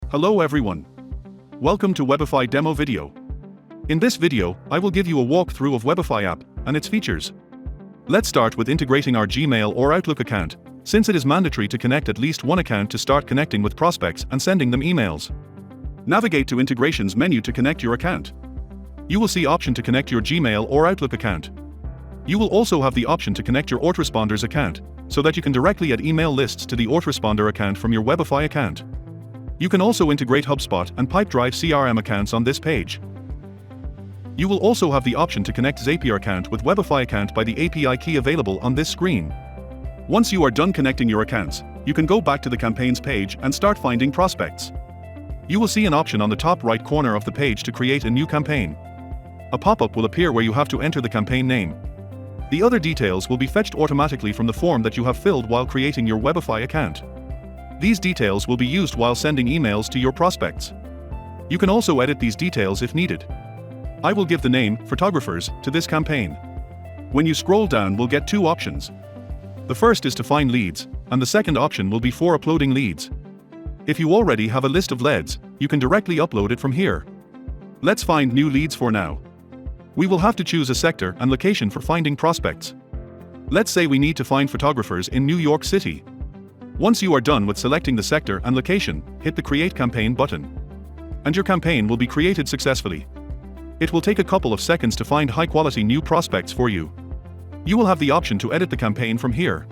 Hello everyone. Welcome to Webify demo video. In this video, I will give you a walkthrough of Webify app and its features. Let's start with integrating our Gmail or Outlook account, since it is mandatory to connect at least one account to start connecting with prospects and sending them emails. Navigate to Integrations menu to connect your account. You will see option to connect your Gmail or Outlook account. You will also have the option to connect your autoresponders account, so that you can directly add email lists to the autoresponder account from your Webify account. You can also integrate HubSpot and Pipedrive CRM accounts on this page. You will also have the option to connect Zapier account with Webify account by the API key available on this screen. Once you are done connecting your accounts, you can go back to the campaigns page and start finding prospects. You will see an option on the top right corner of the page to create a new campaign. A pop-up will appear where you have to enter the campaign name. The other details will be fetched automatically from the form that you have filled while creating your Webify account. These details will be used while sending emails to your prospects. You can also edit these details if needed. I will give the name, Photographers, to this campaign. When you scroll down, we'll get two options. The first is to find leads, and the second option will be for uploading leads. If you already have a list of leads, you can directly upload it from here. Let's find new leads for now. We will have to choose a sector and location for finding prospects. Let's say we need to find photographers in New York City. Once you are done with selecting the sector and location, hit the Create Campaign button. And your campaign will be created successfully. It will take a couple of seconds to find high-quality new prospects for you. You will have the option to edit the campaign from here.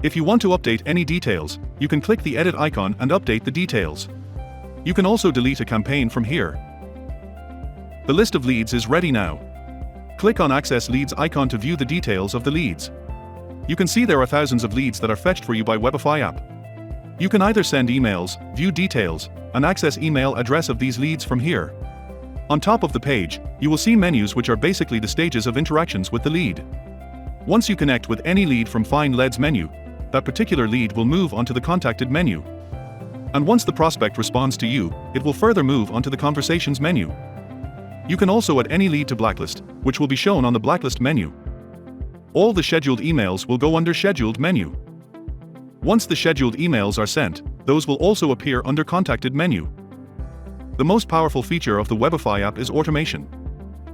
If you want to update any details, you can click the edit icon and update the details. You can also delete a campaign from here. The list of leads is ready now. Click on Access Leads icon to view the details of the leads. You can see there are thousands of leads that are fetched for you by Webify app. You can either send emails, view details, and access email address of these leads from here. On top of the page, you will see menus which are basically the stages of interactions with the lead. Once you connect with any lead from Find Leads menu, that particular lead will move onto the Contacted menu. And once the prospect responds to you, it will further move onto the Conversations menu. You can also add any lead to blacklist, which will be shown on the Blacklist menu. All the scheduled emails will go under Scheduled menu. Once the scheduled emails are sent, those will also appear under Contacted menu. The most powerful feature of the Webify app is automation.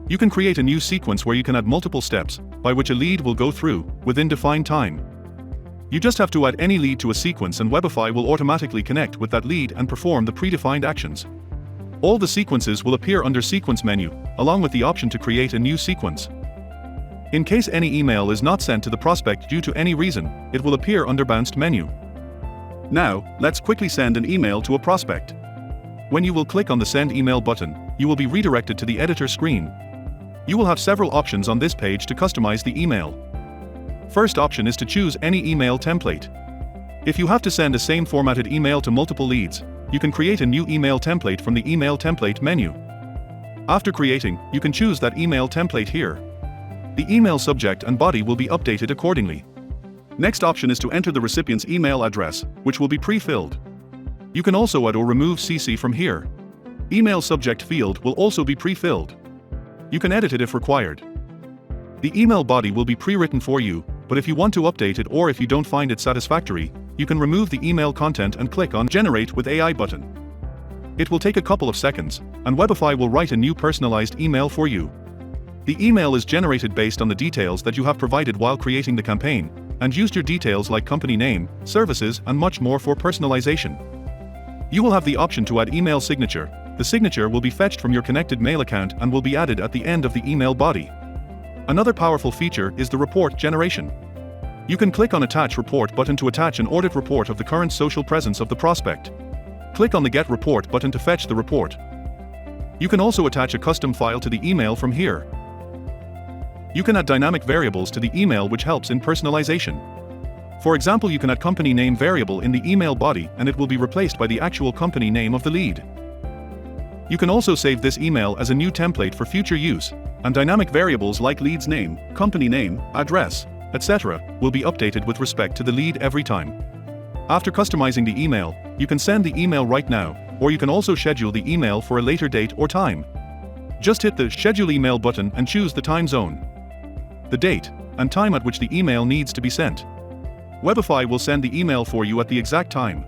You can create a new sequence where you can add multiple steps, by which a lead will go through, within defined time. You just have to add any lead to a sequence and Webify will automatically connect with that lead and perform the predefined actions. All the sequences will appear under Sequence menu, along with the option to create a new sequence. In case any email is not sent to the prospect due to any reason, it will appear under Bounced menu. Now, let's quickly send an email to a prospect. When you will click on the Send Email button, you will be redirected to the editor screen. You will have several options on this page to customize the email. First option is to choose any email template. If you have to send a same formatted email to multiple leads, you can create a new email template from the Email Template menu. After creating, you can choose that email template here. The email subject and body will be updated accordingly. Next option is to enter the recipient's email address, which will be pre-filled. You can also add or remove CC from here. Email subject field will also be pre-filled. You can edit it if required. The email body will be pre-written for you, but if you want to update it or if you don't find it satisfactory, you can remove the email content and click on Generate with AI button. It will take a couple of seconds, and Webify will write a new personalized email for you. The email is generated based on the details that you have provided while creating the campaign, and used your details like company name, services, and much more for personalization. You will have the option to add email signature. The signature will be fetched from your connected mail account and will be added at the end of the email body. Another powerful feature is the report generation. You can click on Attach Report button to attach an audit report of the current social presence of the prospect. Click on the Get Report button to fetch the report. You can also attach a custom file to the email from here. You can add dynamic variables to the email which helps in personalization. For example, you can add company name variable in the email body and it will be replaced by the actual company name of the lead. You can also save this email as a new template for future use, and dynamic variables like lead's name, company name, address, etc. will be updated with respect to the lead every time. After customizing the email, you can send the email right now, or you can also schedule the email for a later date or time. Just hit the Schedule Email button and choose the time zone, the date, and time at which the email needs to be sent. Webify will send the email for you at the exact time.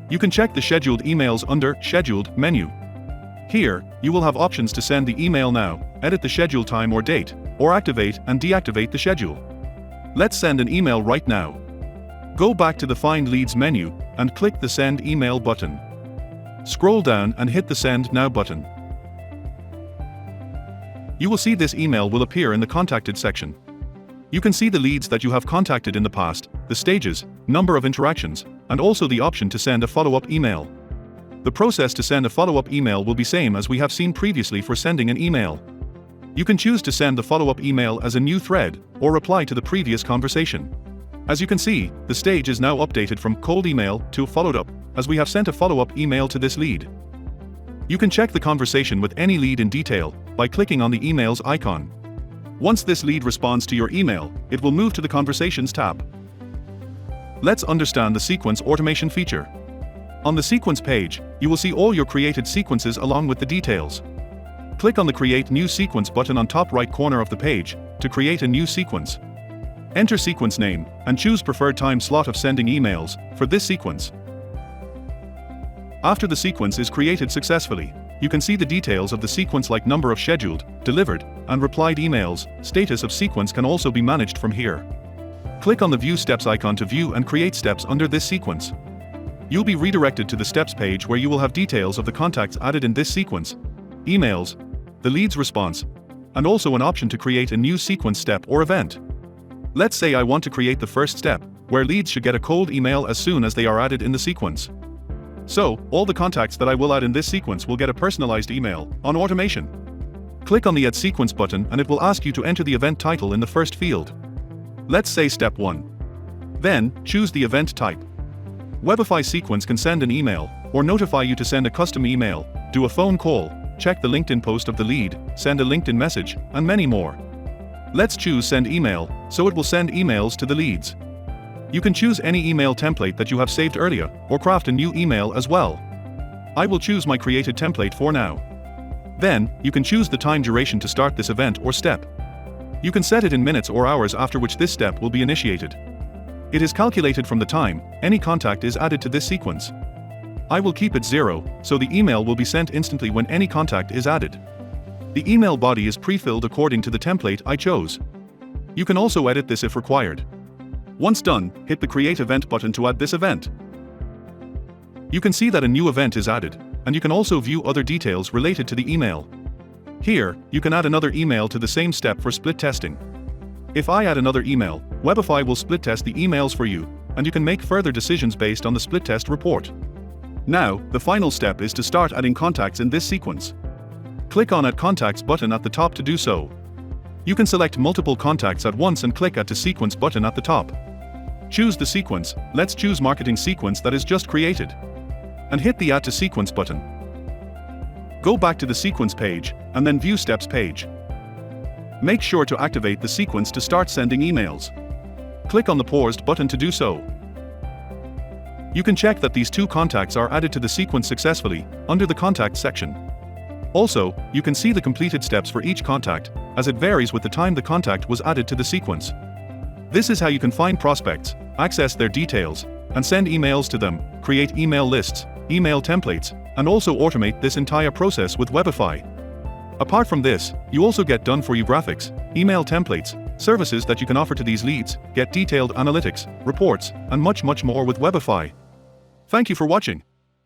You can check the scheduled emails under Scheduled menu. Here, you will have options to send the email now, edit the schedule time or date, or activate and deactivate the schedule. Let's send an email right now. Go back to the Find Leads menu and click the Send Email button. Scroll down and hit the Send Now button. You will see this email will appear in the Contacted section. You can see the leads that you have contacted in the past, the stages, number of interactions, and also the option to send a follow-up email. The process to send a follow-up email will be same as we have seen previously for sending an email. You can choose to send the follow-up email as a new thread, or reply to the previous conversation. As you can see, the stage is now updated from cold email to followed up, as we have sent a follow-up email to this lead. You can check the conversation with any lead in detail by clicking on the emails icon. Once this lead responds to your email, it will move to the Conversations tab. Let's understand the sequence automation feature. On the sequence page, you will see all your created sequences along with the details. Click on the Create New Sequence button on top right corner of the page to create a new sequence. Enter sequence name and choose preferred time slot of sending emails for this sequence. After the sequence is created successfully, you can see the details of the sequence like number of scheduled, delivered, and replied emails. Status of sequence can also be managed from here. Click on the View Steps icon to view and create steps under this sequence. You'll be redirected to the Steps page where you will have details of the contacts added in this sequence, emails, the lead's response, and also an option to create a new sequence step or event. Let's say I want to create the first step, where leads should get a cold email as soon as they are added in the sequence. So, all the contacts that I will add in this sequence will get a personalized email on automation. Click on the Add Sequence button and it will ask you to enter the event title in the first field. Let's say Step 1. Then, choose the event type. Webify sequence can send an email, or notify you to send a custom email, do a phone call, check the LinkedIn post of the lead, send a LinkedIn message, and many more. Let's choose Send Email, so it will send emails to the leads. You can choose any email template that you have saved earlier, or craft a new email as well. I will choose my created template for now. Then, you can choose the time duration to start this event or step. You can set it in minutes or hours after which this step will be initiated. It is calculated from the time any contact is added to this sequence. I will keep it 0, so the email will be sent instantly when any contact is added. The email body is pre-filled according to the template I chose. You can also edit this if required. Once done, hit the Create Event button to add this event. You can see that a new event is added, and you can also view other details related to the email. Here, you can add another email to the same step for split testing. If I add another email, Webify will split test the emails for you, and you can make further decisions based on the split test report. Now, the final step is to start adding contacts in this sequence. Click on Add Contacts button at the top to do so. You can select multiple contacts at once and click Add to Sequence button at the top. Choose the sequence. Let's choose Marketing Sequence that is just created. And hit the Add to Sequence button. Go back to the Sequence page, and then View Steps page. Make sure to activate the sequence to start sending emails. Click on the Paused button to do so. You can check that these two contacts are added to the sequence successfully, under the Contact section. Also, you can see the completed steps for each contact, as it varies with the time the contact was added to the sequence. This is how you can find prospects, access their details, and send emails to them, create email lists, email templates, and also automate this entire process with Webify. Apart from this, you also get done-for-you graphics, email templates, services that you can offer to these leads, get detailed analytics, reports, and much more with Webify. Thank you for watching.